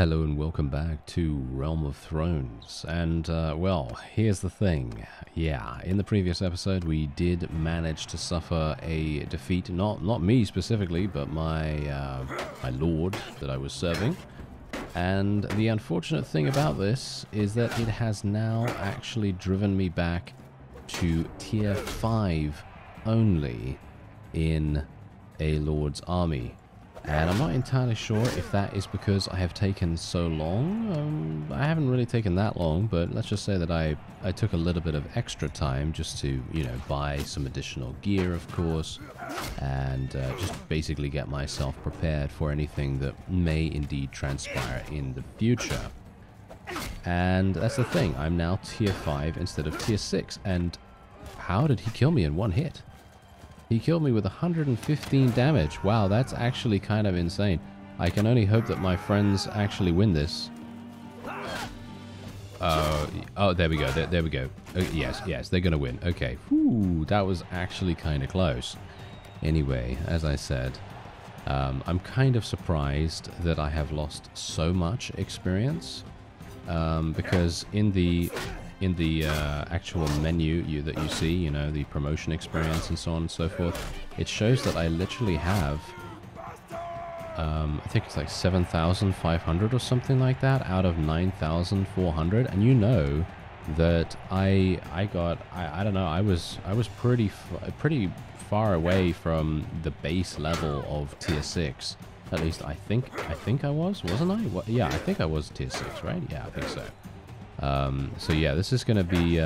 Hello and welcome back to Realm of Thrones. And, well, here's the thing. Yeah, in the previous episode we did manage to suffer a defeat, not me specifically, but my lord that I was serving. And the unfortunate thing about this is that it has now actually driven me back to tier 5 only in a lord's army. And I'm not entirely sure if that is because I have taken so long. I haven't really taken that long, but let's just say that I took a little bit of extra time just to, you know, buy some additional gear, of course, and just basically get myself prepared for anything that may indeed transpire in the future. And that's the thing. I'm now tier 5 instead of tier 6. And how did he kill me in one hit? He killed me with 115 damage. Wow, that's actually kind of insane. I can only hope that my friends actually win this. Oh, there we go. There we go. Yes, they're going to win. Okay. Whew, that was actually kind of close. Anyway, as I said, I'm kind of surprised that I have lost so much experience. Because in the actual menu that you see, you know, the promotion experience and so on and so forth, it shows that I literally have, I think it's like 7,500 or something like that out of 9,400, and you know that I don't know, I was pretty far away from the base level of tier 6. At least I think I was, wasn't I? Well, yeah, I think I was tier 6, right? Yeah, I think so. So yeah, this is gonna be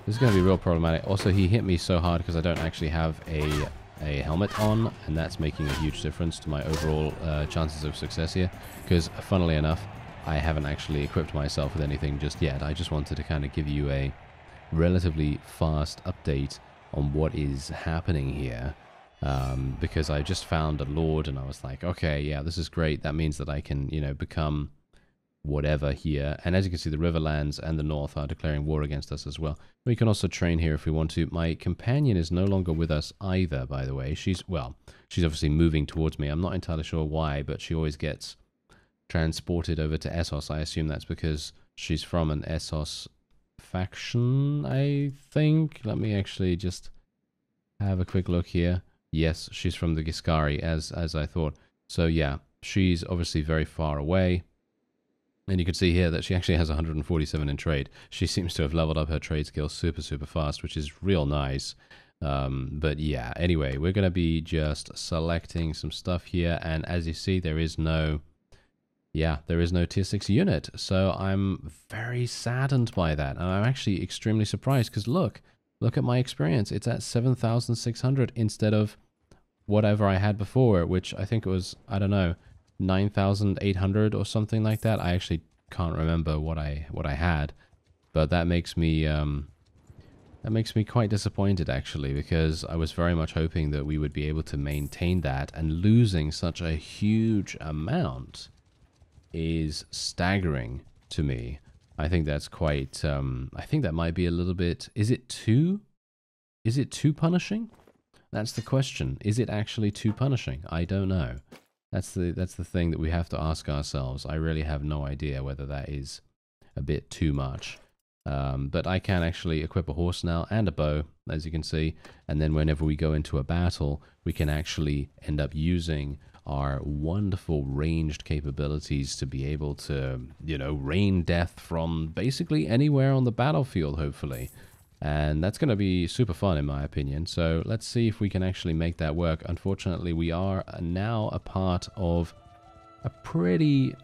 real problematic. Also, he hit me so hard because I don't actually have a helmet on, and that's making a huge difference to my overall chances of success here. Because, funnily enough, I haven't actually equipped myself with anything just yet. I just wanted to kind of give you a relatively fast update on what is happening here. Because I just found a lord, and I was like, okay, yeah, this is great. That means that I can, you know, become whatever here. And as you can see, the Riverlands and the North are declaring war against us as well. We can also train here if we want to. My companion is no longer with us either, by the way. She's obviously moving towards me. I'm not entirely sure why, but she always gets transported over to Essos. I assume that's because she's from an Essos faction, I think. Let me actually just have a quick look here. Yes, she's from the Giscari, as I thought. So yeah, she's obviously very far away. And you can see here that she actually has 147 in trade. She seems to have leveled up her trade skill super fast, which is real nice. But yeah, anyway, we're going to be just selecting some stuff here. And as you see, there is no tier 6 unit. So I'm very saddened by that. And I'm actually extremely surprised because look at my experience. It's at 7,600 instead of whatever I had before, which I think it was, I don't know, 9,800 or something like that. I actually can't remember what I had, but that makes me quite disappointed actually, because I was very much hoping that we would be able to maintain that, and losing such a huge amount is staggering to me. I think that's quite I think that might be a little bit, is it too punishing? That's the question. Is it actually too punishing? I don't know. That's the thing that we have to ask ourselves. I really have no idea whether that is a bit too much. But I can actually equip a horse now and a bow, as you can see. And then whenever we go into a battle, we can actually end up using our wonderful ranged capabilities to be able to, you know, rain death from basically anywhere on the battlefield, hopefully. And that's going to be super fun, in my opinion. So let's see if we can actually make that work. Unfortunately, we are now a part of a pretty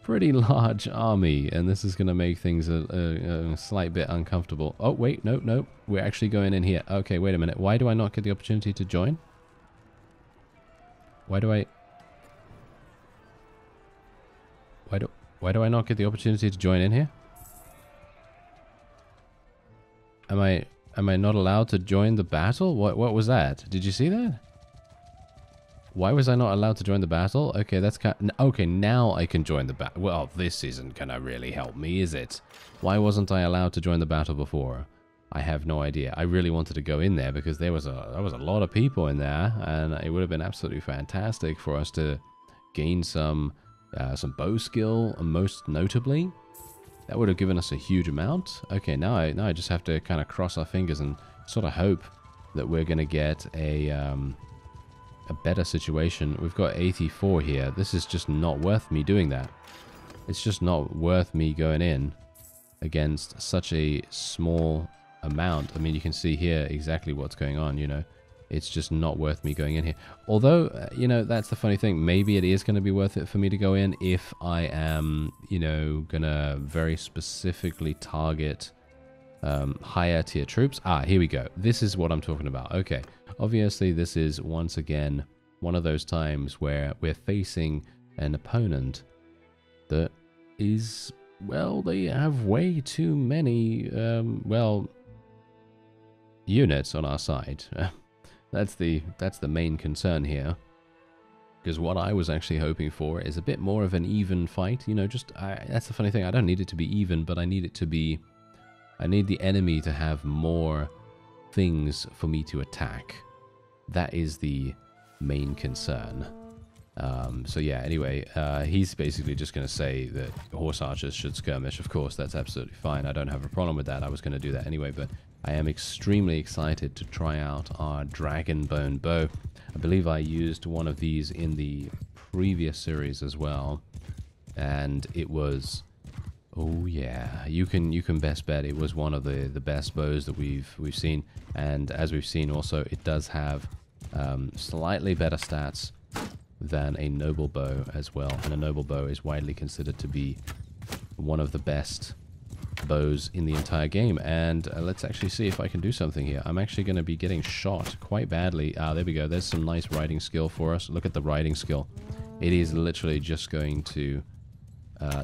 large army, and this is going to make things a slight bit uncomfortable. Oh, wait, no. We're actually going in here. Okay, wait a minute. Why do I not get the opportunity to join? Why do I not get the opportunity to join in here? Am I not allowed to join the battle? What was that? Did you see that? Why was I not allowed to join the battle? Okay, that's okay, now I can join the battle. Well, this isn't gonna really help me, is it? Why wasn't I allowed to join the battle before? I have no idea. I really wanted to go in there because there was a lot of people in there, and it would have been absolutely fantastic for us to gain some some bow skill, most notably. That would have given us a huge amount. Okay, now I just have to kind of cross our fingers and sort of hope that we're going to get a better situation. We've got 84 here. This is just not worth me doing that. It's just not worth me going in against such a small amount. I mean, you can see here exactly what's going on, you know. It's just not worth me going in here. Although, you know, that's the funny thing. Maybe it is going to be worth it for me to go in if I am, you know, going to very specifically target higher tier troops. Ah, here we go. This is what I'm talking about. Okay. Obviously, this is once again one of those times where we're facing an opponent that is, well, they have way too many, well, units on our side. That's the main concern here. Because what I was actually hoping for is a bit more of an even fight. You know, just, that's the funny thing. I don't need it to be even, but I need it to be, I need the enemy to have more things for me to attack. That is the main concern. So yeah, anyway, he's basically just going to say that horse archers should skirmish. Of course, that's absolutely fine. I don't have a problem with that. I was going to do that anyway, but I am extremely excited to try out our dragon bone bow. I believe I used one of these in the previous series as well, and it was, oh yeah, you can best bet it was one of the best bows that we've seen. And as we've seen also, it does have slightly better stats than a noble bow as well, and a noble bow is widely considered to be one of the best bows in the entire game. And let's actually see if I can do something here. I'm actually going to be getting shot quite badly. Ah, there we go. There's some nice riding skill for us. Look at the riding skill. It is literally just going to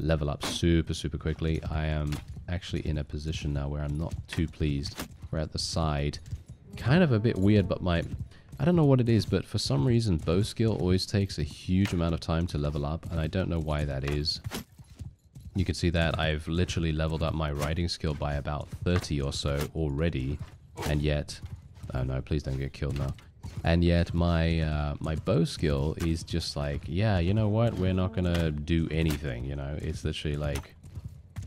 level up super quickly. I am actually in a position now where I'm not too pleased. We're at the side. Kind of a bit weird, but I don't know what it is, but for some reason bow skill always takes a huge amount of time to level up, and I don't know why that is. You can see that I've literally leveled up my riding skill by about 30 or so already, and yet, oh no, please don't get killed now. And yet my my bow skill is just like, yeah, you know what, we're not gonna do anything, you know. It's literally like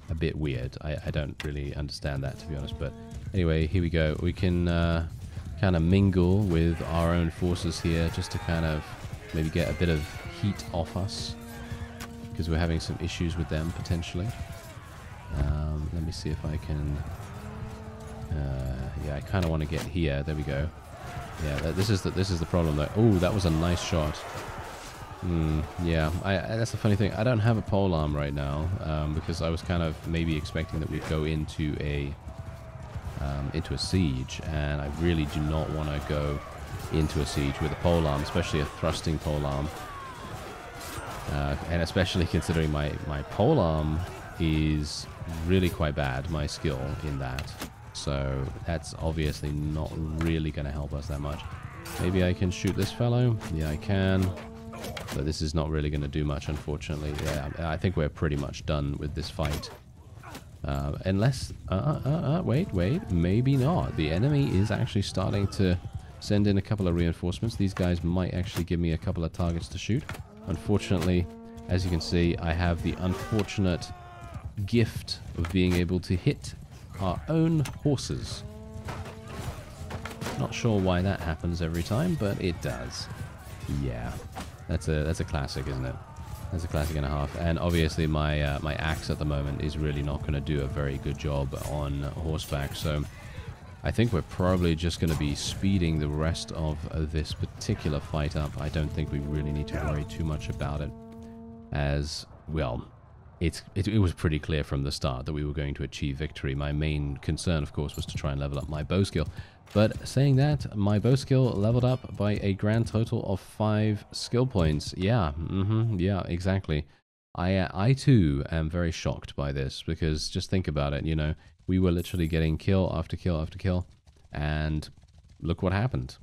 a bit weird. I don't really understand that, to be honest, but anyway, here we go. We can kind of mingle with our own forces here just to kind of maybe get a bit of heat off us, because we're having some issues with them potentially. Let me see if I can, yeah, I kind of want to get here. There we go. Yeah, this is the problem though. Oh, that was a nice shot. Yeah, that's the funny thing. I don't have a polearm right now, because I was kind of maybe expecting that we'd go into a siege, and I really do not want to go into a siege with a polearm, especially a thrusting polearm. And especially considering my polearm is really quite bad, my skill in that. So that's obviously not really going to help us that much. Maybe I can shoot this fellow. Yeah, I can. But this is not really going to do much, unfortunately. Yeah, I think we're pretty much done with this fight. Unless, wait, maybe not. The enemy is actually starting to send in a couple of reinforcements. These guys might actually give me a couple of targets to shoot. Unfortunately, as you can see, I have the unfortunate gift of being able to hit our own horses. Not sure why that happens every time, but it does. Yeah, that's a classic, isn't it? That's a classic and a half. And obviously my my axe at the moment is really not going to do a very good job on horseback, so I think we're probably just going to be speeding the rest of this particular fight up. I don't think we really need to worry too much about it, as, well, it was pretty clear from the start that we were going to achieve victory. My main concern, of course, was to try and level up my bow skill. But saying that, my bow skill leveled up by a grand total of 5 skill points. Yeah, yeah, exactly. I too am very shocked by this, because just think about it, you know, we were literally getting kill after kill after kill, and look what happened.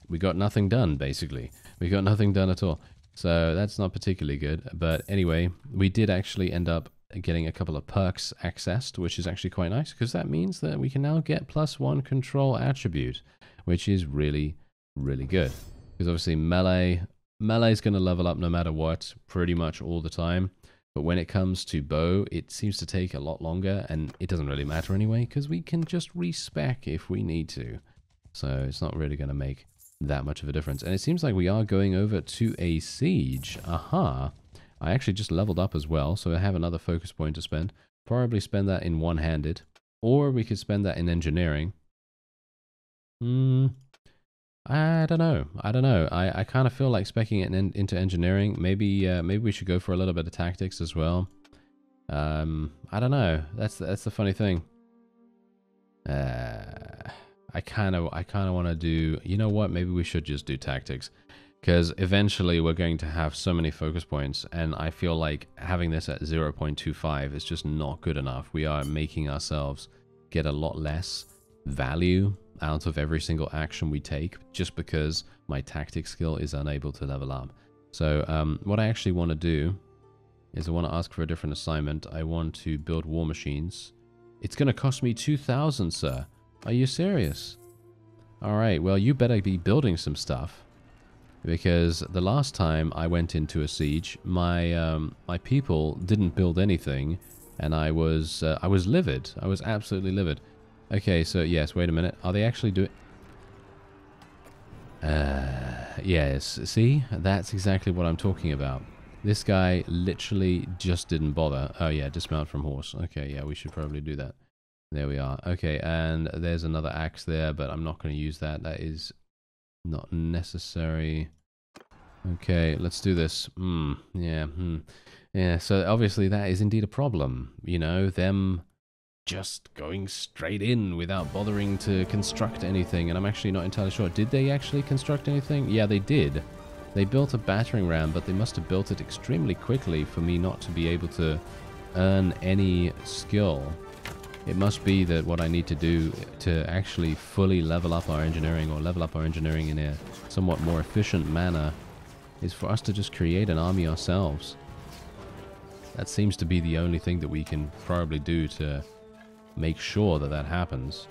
We got nothing done, basically. We got nothing done at all. So that's not particularly good. But anyway, we did actually end up getting a couple of perks accessed, which is actually quite nice, because that means that we can now get +1 control attribute, which is really, really good. Because obviously melee Melee's going to level up no matter what, pretty much all the time. But when it comes to bow, it seems to take a lot longer, and it doesn't really matter anyway, because we can just respec if we need to. So it's not really going to make that much of a difference. And it seems like we are going over to a siege. Aha! I actually just leveled up as well, so I have another focus point to spend. Probably spend that in one-handed, or we could spend that in engineering. I don't know. I kind of feel like speccing it into engineering. Maybe we should go for a little bit of tactics as well. I don't know. That's the funny thing. I kind of want to do. You know what? Maybe we should just do tactics, because eventually we're going to have so many focus points, and I feel like having this at 0.25 is just not good enough. We are making ourselves get a lot less value out of every single action we take just because my tactic skill is unable to level up. So what I actually want to do is I want to ask for a different assignment. I want to build war machines. It's going to cost me 2,000, sir. Are you serious? Alright, well, you better be building some stuff, because the last time I went into a siege, my my people didn't build anything, and I was livid. I was absolutely livid. Okay, so yes, wait a minute. Are they actually doing... yes, see? That's exactly what I'm talking about. This guy literally just didn't bother. Oh yeah, dismount from horse. Okay, yeah, we should probably do that. There we are. Okay, and there's another axe there, but I'm not going to use that. That is not necessary. Okay, let's do this. Yeah, so obviously that is indeed a problem. You know, them just going straight in without bothering to construct anything, and I'm actually not entirely sure. Did they actually construct anything? Yeah, they did. They built a battering ram, but they must have built it extremely quickly for me not to be able to earn any skill. It must be that what I need to do to actually fully level up our engineering, or level up our engineering in a somewhat more efficient manner, is for us to just create an army ourselves. That seems to be the only thing that we can probably do to make sure that that happens.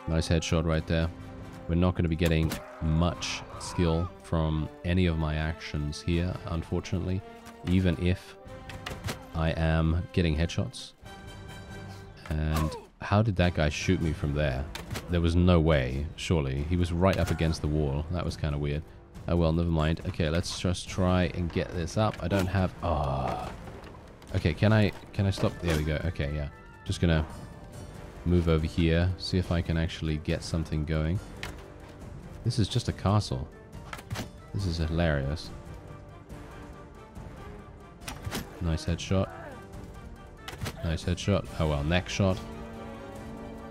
Nice headshot right there. We're not going to be getting much skill from any of my actions here, unfortunately, even if I am getting headshots. And how did that guy shoot me from there? There was no way, surely. He was right up against the wall. That was kind of weird. Oh well, never mind. Okay, let's just try and get this up. I don't have... Okay, can I stop? There we go. Okay, yeah. Just gonna move over here, see if I can actually get something going. This is just a castle. This is hilarious. Nice headshot. Nice headshot. Oh well, neck shot.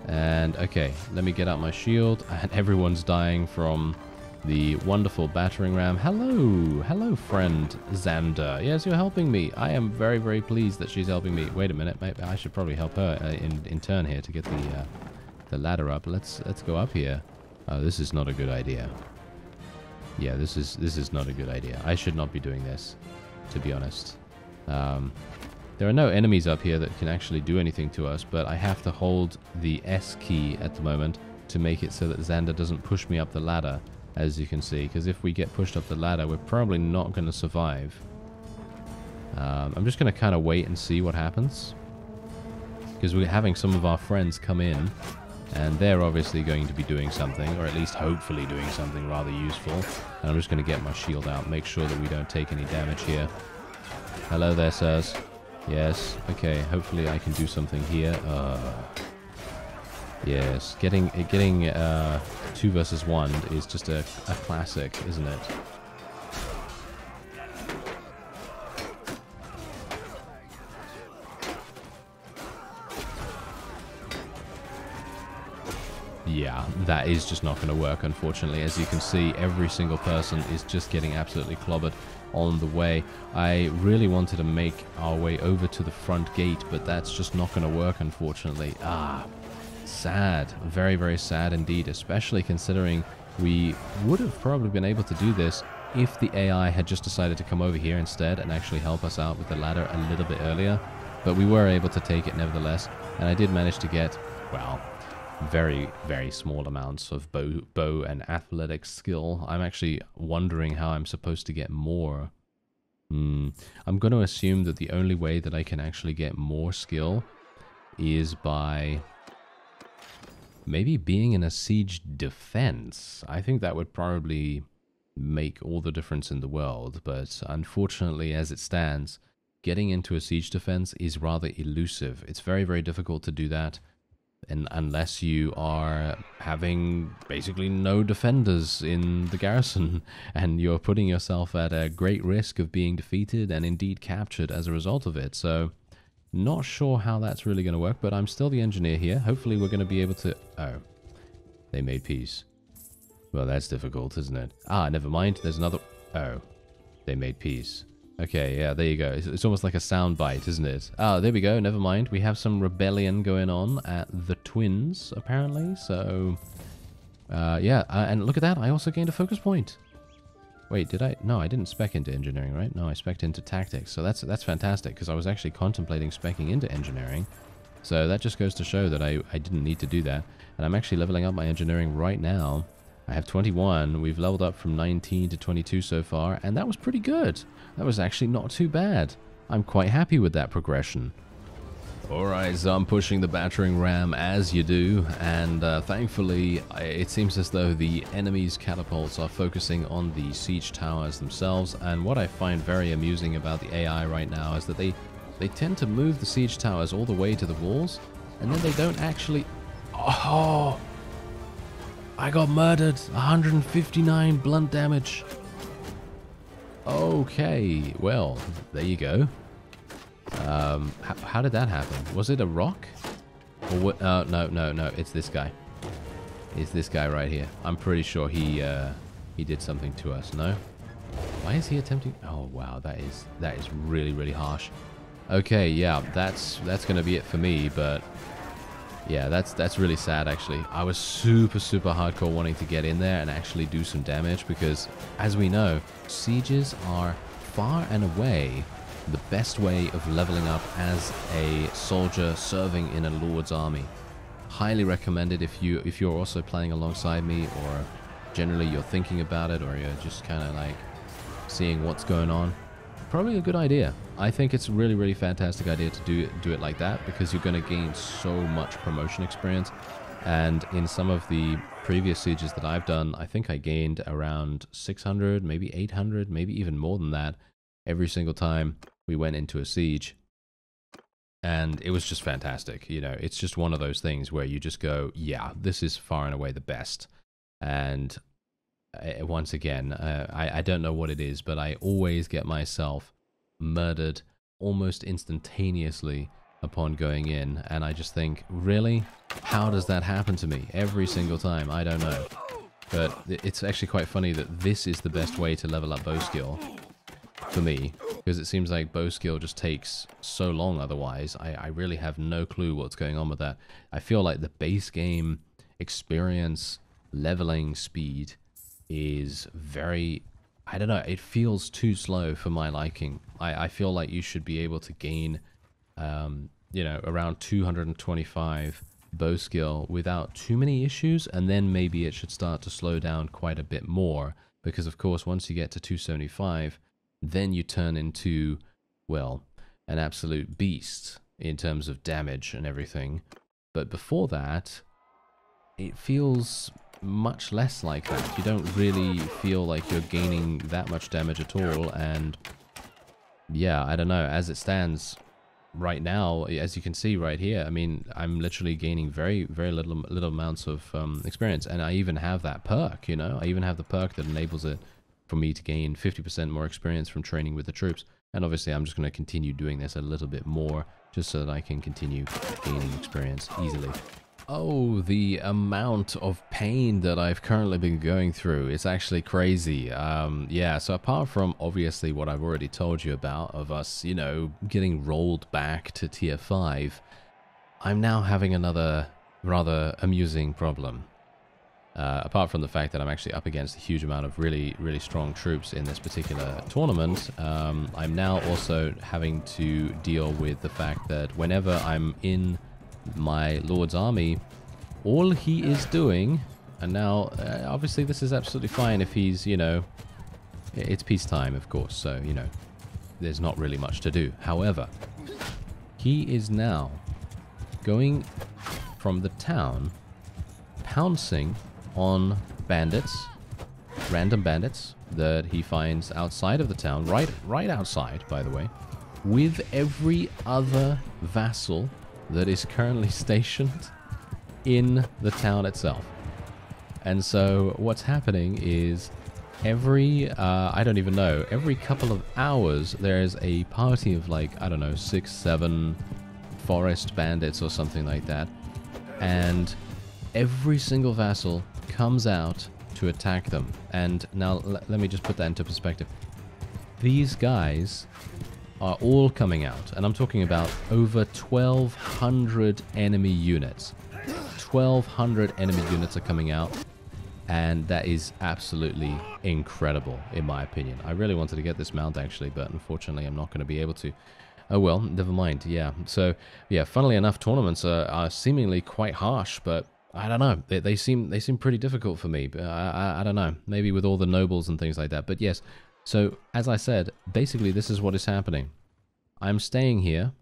And okay, let me get out my shield. And everyone's dying from the wonderful battering ram. Hello! Hello, friend Xander. Yes, you're helping me. I am very, very pleased that she's helping me. Wait a minute. Maybe I should probably help her in turn here to get the ladder up. Let's go up here. Oh, this is not a good idea. Yeah, this is not a good idea. I should not be doing this, to be honest. There are no enemies up here that can actually do anything to us, but I have to hold the S key at the moment to make it so that Xander doesn't push me up the ladder, as you can see, because if we get pushed up the ladder, we're probably not going to survive. I'm just going to kind of wait and see what happens, because we're having some of our friends come in, and they're obviously going to be doing something, or at least hopefully doing something rather useful. And I'm just going to get my shield out, make sure that we don't take any damage here. Hello there, sirs. Yes, okay, hopefully I can do something here. Yes, getting 2 versus 1 is just a classic, isn't it? Yeah, that is just not going to work, unfortunately. As you can see, every single person is just getting absolutely clobbered on the way. I really wanted to make our way over to the front gate, but that's just not going to work, unfortunately. Sad. Very, very sad indeed, especially considering we would have probably been able to do this if the AI had just decided to come over here instead and actually help us out with the ladder a little bit earlier. But we were able to take it nevertheless, and I did manage to get, well, very, very small amounts of bow and athletic skill. I'm actually wondering how I'm supposed to get more. I'm going to assume that the only way that I can actually get more skill is by maybe being in a siege defense. I think that would probably make all the difference in the world, but unfortunately, as it stands, getting into a siege defense is rather elusive. It's very, very difficult to do that, and unless you are having basically no defenders in the garrison, and you're putting yourself at a great risk of being defeated and indeed captured as a result of it. So, not sure how that's really going to work, but I'm still the engineer here. Hopefully we're going to be able to... Oh, they made peace. Well, that's difficult, isn't it? Ah, never mind. There's another... Oh, they made peace. Okay, yeah, there you go. It's almost like a soundbite, isn't it? Oh, there we go. Never mind. We have some rebellion going on at the Twins, apparently. So, yeah. And look at that. I also gained a focus point. Wait, did I? No, I didn't spec into engineering, right? No, I spec'd into tactics. So that's fantastic, because I was actually contemplating speccing into engineering. So that just goes to show that I didn't need to do that. And I'm actually leveling up my engineering right now. I have 21. We've leveled up from 19 to 22 so far, and that was pretty good. That was actually not too bad. I'm quite happy with that progression. Alright, so I'm pushing the battering ram as you do, and thankfully it seems as though the enemy's catapults are focusing on the siege towers themselves, and what I find very amusing about the AI right now is that they tend to move the siege towers all the way to the walls, and then they don't actually... Oh! I got murdered! 159 blunt damage. Okay, well, there you go. How did that happen? Was it a rock? Or what? No, it's this guy. It's this guy right here. I'm pretty sure he did something to us, no? Why is he attempting? Oh, wow, that is really, really harsh. Okay, yeah, that's going to be it for me, but... Yeah, that's really sad, actually. I was super hardcore wanting to get in there and actually do some damage because, as we know, sieges are far and away the best way of leveling up as a soldier serving in a lord's army. Highly recommended if you're also playing alongside me, or generally you're thinking about it, or you're just kind of like seeing what's going on. Probably a good idea. I think it's a really, really fantastic idea to do it like that, because you're going to gain so much promotion experience. And in some of the previous sieges that I've done, I think I gained around 600, maybe 800, maybe even more than that every single time we went into a siege. And it was just fantastic. You know, it's just one of those things where you just go, yeah, this is far and away the best. And once again, I don't know what it is, but I always get myself murdered almost instantaneously upon going in, and I just think, really? How does that happen to me every single time? I don't know. But it's actually quite funny that this is the best way to level up bow skill for me, because it seems like bow skill just takes so long otherwise. I really have no clue what's going on with that. I feel like the base game experience leveling speed is very, I don't know, it feels too slow for my liking. I feel like you should be able to gain, you know, around 225 bow skill without too many issues, and then maybe it should start to slow down quite a bit more, because of course once you get to 275, then you turn into, well, an absolute beast in terms of damage and everything. But before that, it feels much less like that. You don't really feel like you're gaining that much damage at all, and yeah, I don't know, as it stands right now, as you can see right here, I mean, I'm literally gaining very little amounts of experience, and I even have that perk, you know, I even have the perk that enables it for me to gain 50% more experience from training with the troops. And obviously I'm just going to continue doing this a little bit more, just so that I can continue gaining experience easily. Oh, the amount of pain that I've currently been going through, it's actually crazy. Yeah, so apart from obviously what I've already told you about, of us, you know, getting rolled back to tier 5, I'm now having another rather amusing problem. Apart from the fact that I'm actually up against a huge amount of really strong troops in this particular tournament, I'm now also having to deal with the fact that whenever I'm in my Lord's army, all he is doing, and now, obviously this is absolutely fine if he's, you know, it's peacetime, of course, so, you know, there's not really much to do. However, he is now going from the town, pouncing on bandits, random bandits that he finds outside of the town, right outside, by the way, with every other vassal that is currently stationed in the town itself. And so what's happening is every, I don't even know, every couple of hours there's a party of like, I don't know, 6, 7 forest bandits or something like that. And every single vassal comes out to attack them. And now let me just put that into perspective. These guys are all coming out, and I'm talking about over 1,200 enemy units. 1,200 enemy units are coming out, and that is absolutely incredible, in my opinion. I really wanted to get this mount, actually, but unfortunately I'm not going to be able to. Oh well, never mind, yeah. So, yeah, funnily enough, tournaments are seemingly quite harsh, but I don't know. They seem pretty difficult for me. But I don't know. Maybe with all the nobles and things like that. But yes, so as I said, basically this is what is happening. I'm staying here.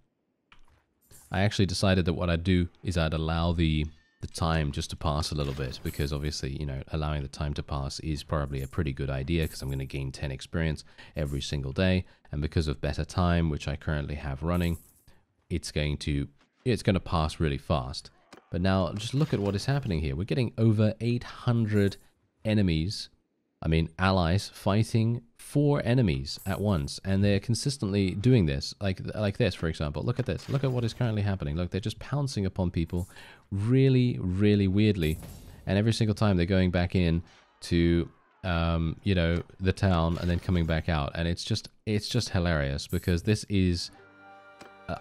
I actually decided that what I'd do is I'd allow the time just to pass a little bit, because obviously, you know, allowing the time to pass is probably a pretty good idea, because I'm going to gain 10 experience every single day, and because of better time, which I currently have running, it's going to pass really fast. But now, just look at what is happening here. We're getting over 800 enemies, allies, fighting 4 enemies at once. And they're consistently doing this, like this, for example. Look at this. Look at what is currently happening. Look, they're just pouncing upon people really, really weirdly. And every single time they're going back in to, you know, the town and then coming back out. And it's just hilarious, because this is...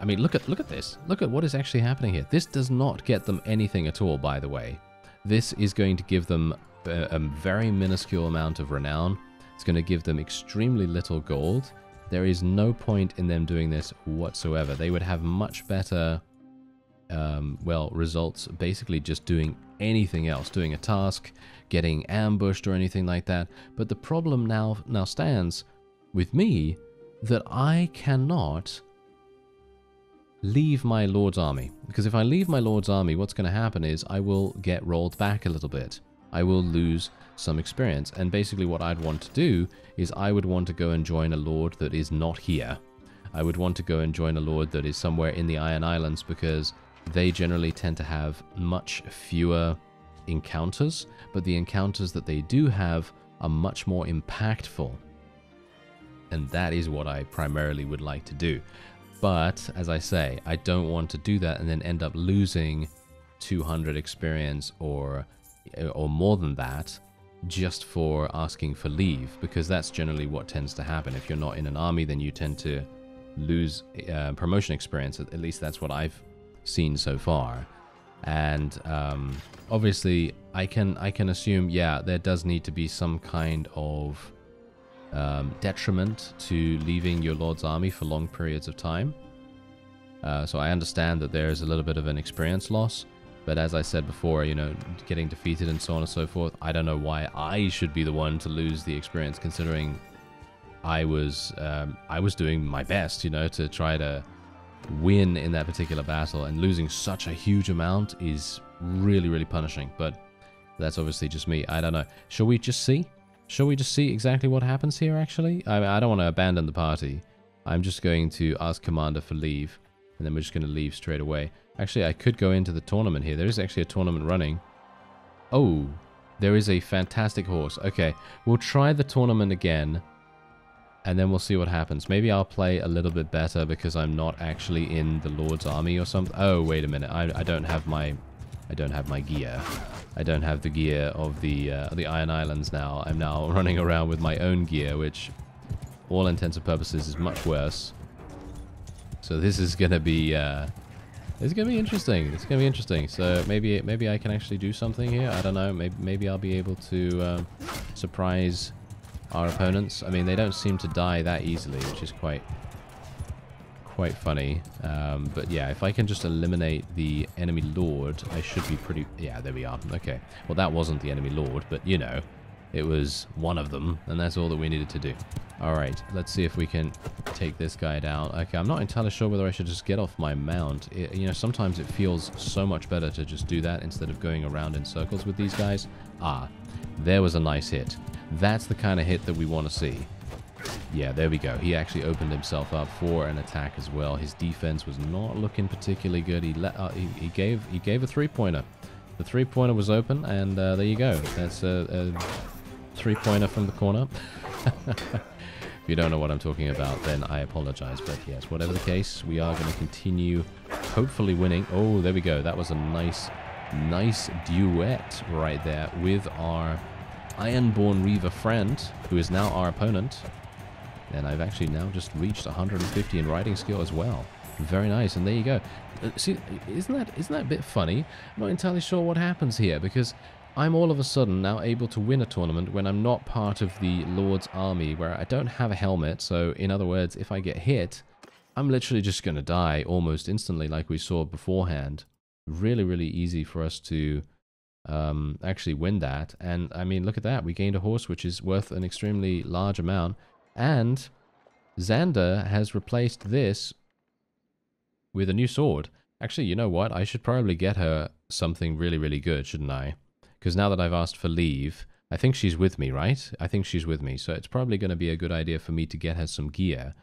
I mean, look at this. Look at what is actually happening here. This does not get them anything at all, by the way. This is going to give them a very minuscule amount of renown. It's going to give them extremely little gold. There is no point in them doing this whatsoever. They would have much better, well, results basically just doing anything else, doing a task, getting ambushed or anything like that. But the problem now stands with me that I cannot leave my Lord's army, because if I leave my Lord's army, what's going to happen is I will get rolled back a little bit. I will lose some experience, and basically what I'd want to do is I would want to go and join a Lord that is not here. I would want to go and join a Lord that is somewhere in the Iron Islands, because they generally tend to have much fewer encounters, but the encounters that they do have are much more impactful, and that is what I primarily would like to do. But, as I say, I don't want to do that and then end up losing 200 experience or more than that just for asking for leave, because that's generally what tends to happen. If you're not in an army, then you tend to lose promotion experience. At least that's what I've seen so far. And obviously, I can assume, yeah, there does need to be some kind of detriment to leaving your Lord's army for long periods of time. So I understand that there is a little bit of an experience loss, but as I said before, you know, getting defeated and so on and so forth, I don't know why I should be the one to lose the experience, considering I was doing my best, you know, to try to win in that particular battle, and losing such a huge amount is really, really punishing. But that's obviously just me. I don't know. Shall we just see? Shall we just see exactly what happens here, actually? I don't want to abandon the party. I'm just going to ask Commander for leave, and then we're just going to leave straight away. Actually, I could go into the tournament here. There is actually a tournament running. Oh, there is a fantastic horse. Okay, we'll try the tournament again, and then we'll see what happens. Maybe I'll play a little bit better because I'm not actually in the Lord's army or something. Oh, wait a minute. I don't have my gear. I don't have the gear of the Iron Islands now. I'm now running around with my own gear, which, all intents and purposes, is much worse. So this is gonna be interesting. It's gonna be interesting. So maybe I can actually do something here. I don't know. Maybe I'll be able to surprise our opponents. I mean, they don't seem to die that easily, which is quite quite funny. But yeah, if I can just eliminate the enemy lord, I should be pretty... Yeah, there we are. Okay. Well, that wasn't the enemy lord, but you know, it was one of them, and that's all that we needed to do. Alright, let's see if we can take this guy down. Okay, I'm not entirely sure whether I should just get off my mount. You know, sometimes it feels so much better to just do that instead of going around in circles with these guys. Ah, there was a nice hit. That's the kind of hit that we want to see. Yeah, there we go. He actually opened himself up for an attack as well. His defense was not looking particularly good. He gave a three-pointer. The three-pointer was open, and there you go. That's a three-pointer from the corner. If you don't know what I'm talking about, then I apologize. But yes, whatever the case, we are going to continue hopefully winning. Oh, there we go. That was a nice duet right there with our Ironborn Reaver friend, who is now our opponent. And I've actually now just reached 150 in riding skill as well. Very nice, and there you go. See, isn't that a bit funny? I'm not entirely sure what happens here, because I'm all of a sudden now able to win a tournament when I'm not part of the Lord's army, where I don't have a helmet. So, in other words, if I get hit, I'm literally just going to die almost instantly, like we saw beforehand. Really, really easy for us to actually win that. And, I mean, look at that. We gained a horse, which is worth an extremely large amount. And Xander has replaced this with a new sword. Actually, you know what? I should probably get her something really, really good, shouldn't I? Because now that I've asked for leave, I think she's with me, right? I think she's with me. So it's probably going to be a good idea for me to get her some gear.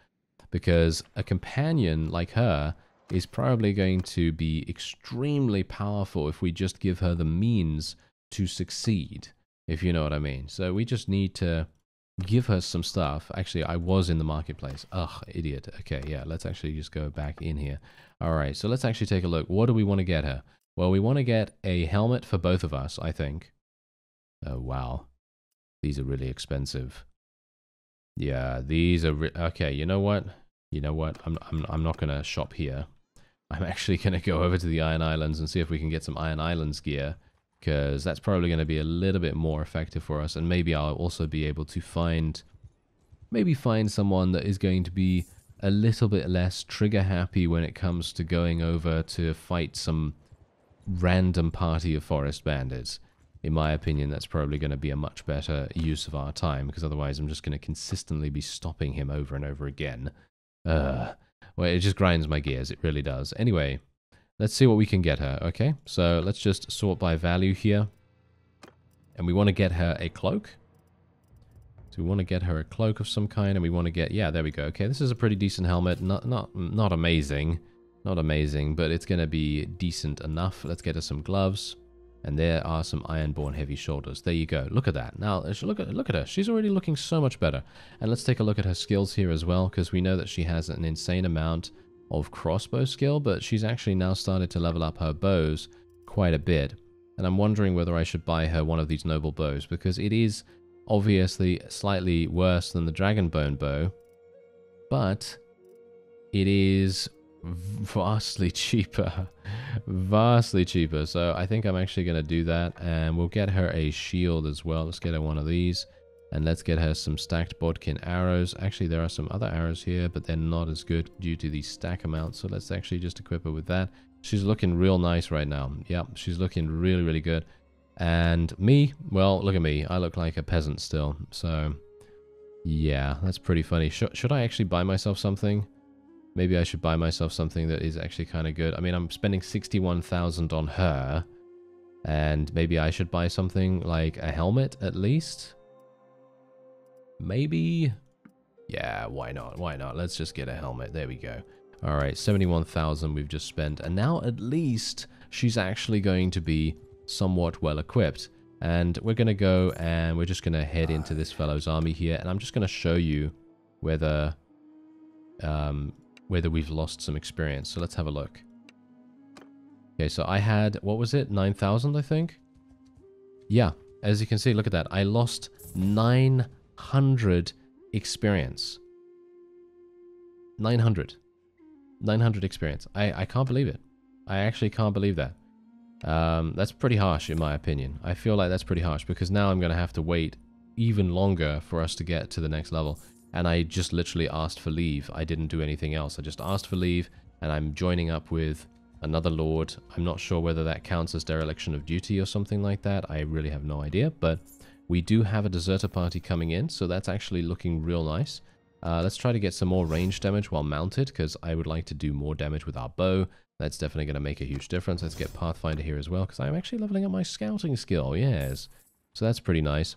Because a companion like her is probably going to be extremely powerful if we just give her the means to succeed, if you know what I mean. So we just need to give her some stuff. Actually, I was in the marketplace. Ugh, idiot. Okay, yeah, let's actually just go back in here. All right, so let's actually take a look. What do we want to get her? Well, we want to get a helmet for both of us, I think. Oh, wow. These are really expensive. Yeah, these are... Okay, you know what? You know what? I'm not going to shop here. I'm actually going to go over to the Iron Islands and see if we can get some Iron Islands gear, because that's probably going to be a little bit more effective for us. And maybe I'll also be able to find someone that is going to be a little bit less trigger happy when it comes to going over to fight some random party of forest bandits. In my opinion, that's probably going to be a much better use of our time, because otherwise I'm just going to consistently be stopping him over and over again. Well, it just grinds my gears, it really does. Anyway, let's see what we can get her, okay? So let's just sort by value here. And we want to get her a cloak. So we want to get her a cloak of some kind, and we want to get... Yeah, there we go. Okay, this is a pretty decent helmet. Not amazing. Not amazing, but it's going to be decent enough. Let's get her some gloves. And there are some Ironborn heavy shoulders. There you go. Look at that. Now, look at her. She's already looking so much better. And let's take a look at her skills here as well, because we know that she has an insane amount of crossbow skill, but she's actually now started to level up her bows quite a bit. And I'm wondering whether I should buy her one of these noble bows, because it is obviously slightly worse than the Dragonbone bow, but it is vastly cheaper. Vastly cheaper. So I think I'm actually going to do that, and we'll get her a shield as well. Let's get her one of these, and let's get her some stacked bodkin arrows. Actually, there are some other arrows here, but they're not as good due to the stack amount. So let's actually just equip her with that. She's looking real nice right now. Yep, she's looking really, really good. And me, well, look at me. I look like a peasant still. So yeah, that's pretty funny. Should I actually buy myself something? Maybe I should buy myself something that is actually kind of good. I mean, I'm spending 61,000 on her, and maybe I should buy something like a helmet at least. Maybe. Yeah, why not? Why not? Let's just get a helmet. There we go. All right, 71,000 we've just spent, and now at least she's actually going to be somewhat well equipped. And we're going to go and we're just going to head into this fellow's army here, and I'm just going to show you whether we've lost some experience. So let's have a look. Okay, so I had, what was it? 9,000, I think? Yeah, as you can see, look at that. I lost 900 experience. 900 experience. I can't believe it. I actually can't believe that. That's pretty harsh in my opinion. I feel like that's pretty harsh, because now I'm going to have to wait even longer for us to get to the next level. and I just literally asked for leave. I didn't do anything else. I just asked for leave, and I'm joining up with another lord. I'm not sure whether that counts as dereliction of duty or something like that. I really have no idea, but we do have a deserter party coming in, so that's actually looking real nice. Let's try to get some more range damage while mounted, because I would like to do more damage with our bow. That's definitely going to make a huge difference. Let's get Pathfinder here as well, because I'm actually leveling up my scouting skill, yes. So that's pretty nice.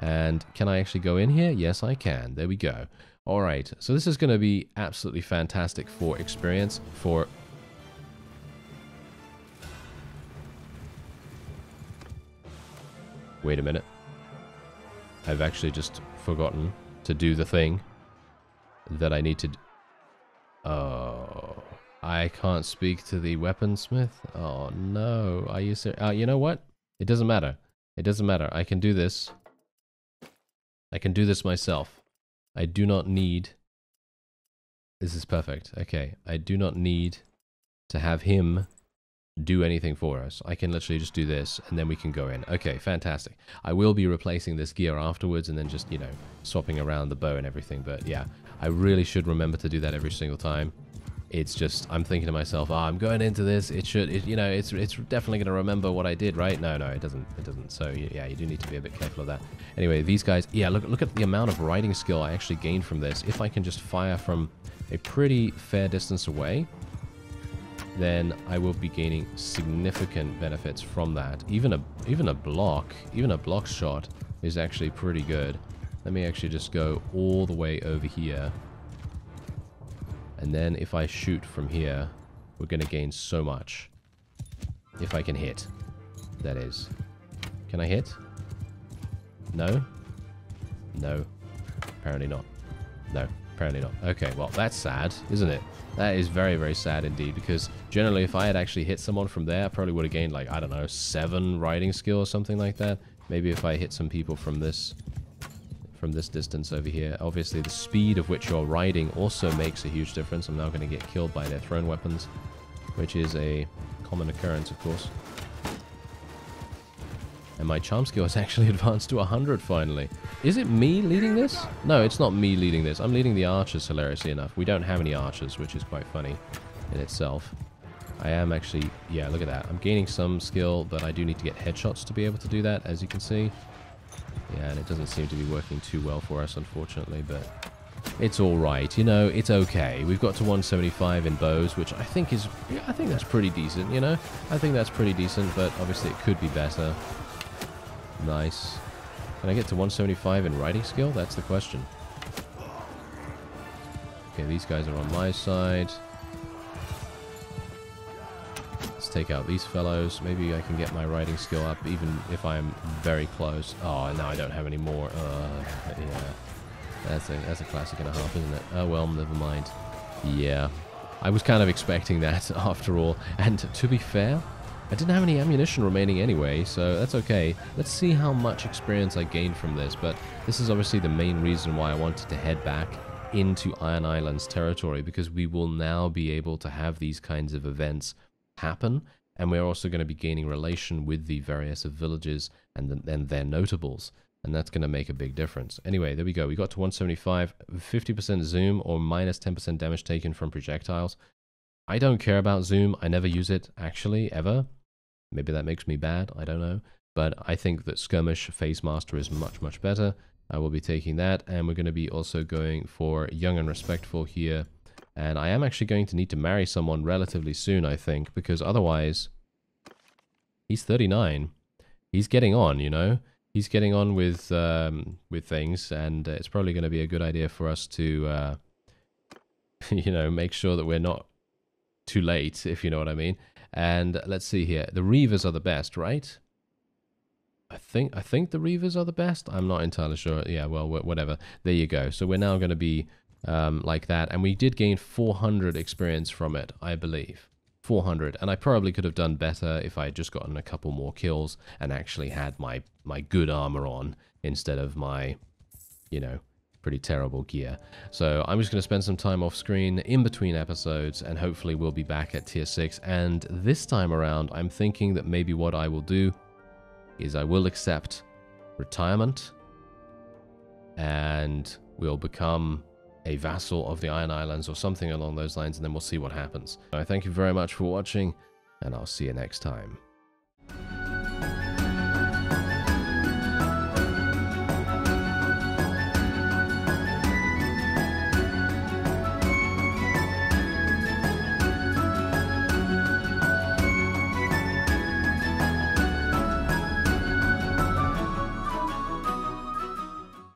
And can I actually go in here? Yes, I can. There we go. All right, so this is going to be absolutely fantastic for experience, for... Wait a minute. I've actually just forgotten to do the thing that I need to... Oh, I can't speak to the weaponsmith? Oh, no. Are you serious? You know what? It doesn't matter. It doesn't matter. I can do this. I can do this myself. I do not need... This is perfect. Okay. I do not need to have him do anything for us. I can literally just do this, and then we can go in. Okay, fantastic. I will be replacing this gear afterwards, and then just, you know, swapping around the bow and everything, but yeah, I really should remember to do that every single time. It's just, I'm thinking to myself, oh, I'm going into this, you know, it's definitely going to remember what I did, right? No, it doesn't, so yeah, you do need to be a bit careful of that. Anyway, these guys, yeah, look at the amount of riding skill I actually gained from this. If I can just fire from a pretty fair distance away, then I will be gaining significant benefits from that. Even a block shot is actually pretty good. Let me actually just go all the way over here. And then if I shoot from here, we're going to gain so much. If I can hit, that is. Can I hit? No? No. Apparently not. No, apparently not. Okay, well, that's sad, isn't it? That is very, very sad indeed, because generally if I had actually hit someone from there, I probably would have gained, like, I don't know, 7 riding skill or something like that. Maybe if I hit some people from this distance over here. Obviously, the speed of which you're riding also makes a huge difference. I'm now going to get killed by their thrown weapons, which is a common occurrence, of course. And my charm skill has actually advanced to 100 finally. Is it me leading this? No, it's not me leading this. I'm leading the archers, hilariously enough. We don't have any archers, which is quite funny in itself. I am actually... Yeah, look at that. I'm gaining some skill, but I do need to get headshots to be able to do that, as you can see. Yeah, and it doesn't seem to be working too well for us, unfortunately, but it's all right. You know, it's okay. We've got to 175 in bows, which I think is... Yeah, I think that's pretty decent, you know? I think that's pretty decent, but obviously it could be better. Nice. Can I get to 175 in riding skill? That's the question. Okay, these guys are on my side. Let's take out these fellows. Maybe I can get my riding skill up even if I'm very close. Oh, now I don't have any more. Yeah. That's a classic and a half, isn't it? Oh, well, never mind. Yeah. I was kind of expecting that after all. And to be fair, I didn't have any ammunition remaining anyway, so that's okay. Let's see how much experience I gained from this, but this is obviously the main reason why I wanted to head back into Iron Islands territory, because we will now be able to have these kinds of events happen, and we're also going to be gaining relation with the various villages and their notables, and that's going to make a big difference. Anyway, there we go. We got to 175, 50% zoom or minus 10% damage taken from projectiles. I don't care about zoom. I never use it, actually, ever. Maybe that makes me bad, I don't know. But I think that Skirmish Phase Master is much, much better. I will be taking that, and we're going to be also going for Young and Respectful here. And I am actually going to need to marry someone relatively soon, I think, because otherwise... He's 39. He's getting on, you know? He's getting on with things, and it's probably going to be a good idea for us to, you know, make sure that we're not too late, if you know what I mean. And let's see here. The Reavers are the best, right? I think the Reavers are the best. I'm not entirely sure. Yeah, well, whatever. There you go. So we're now going to be like that. And we did gain 400 experience from it, I believe. 400. And I probably could have done better if I had just gotten a couple more kills and actually had my good armor on instead of my, you know, pretty terrible gear. So I'm just going to spend some time off screen in between episodes, and hopefully we'll be back at tier 6. And this time around, I'm thinking that maybe what I will do is I will accept retirement, and we'll become a vassal of the Iron Islands or something along those lines, and then we'll see what happens. I thank you very much for watching, and I'll see you next time.